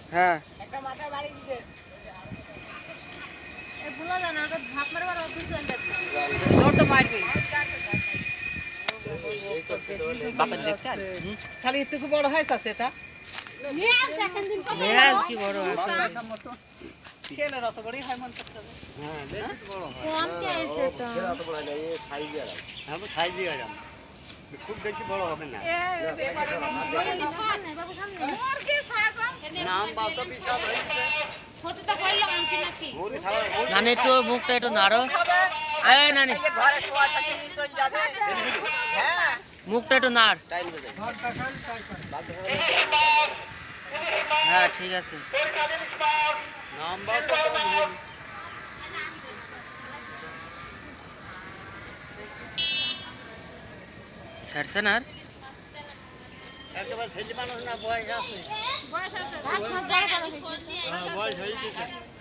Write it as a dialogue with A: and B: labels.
A: হ্যাঁ
B: একটা মাথায় বাড়ি দিতে
C: এ বুলা জানা আগে ধাপ মারবার অভ্যাস হয়ে গেছে
B: জোর তো মারবি
A: বাপের দেখতে
B: খালি একটু বড় হয়েছে সেটা
C: নিয়ে আসছে এখন দিন পর
A: মেয়াজ কি বড় আছে
B: ছেলের অত বড়ই হয় মন করতে হবে
D: হ্যাঁ বেশি বড় হয়
C: কম কে আইছে তো
D: সেটা তো বড় না এই সাইজ এর হ্যাঁ সাইজ দিয়ে যাম খুব বেশি বড় হবে না
C: সামনে বাবু সামনে মোর কি সাগম
D: নাম বাতো বিশাল হইছে
C: হতে তো কইলে মানছি নাকি
D: ওরে সারা
A: নানি একটু মুখটা একটু নাড়ো এই নানি
B: ঘরে শোয়া থাকি চলে যাবে হ্যাঁ
A: মুখটা একটু নাড়
D: টাইম দে
A: হ্যাঁ ঠিক আছে
D: নাম বাতো কম হবে
A: ছাড়ছে না আর
D: একবার ছেলে মানুষ না বয়স আছে
C: বয়স আছে রাত মাস যায়
D: বয়স হয়ে গেছে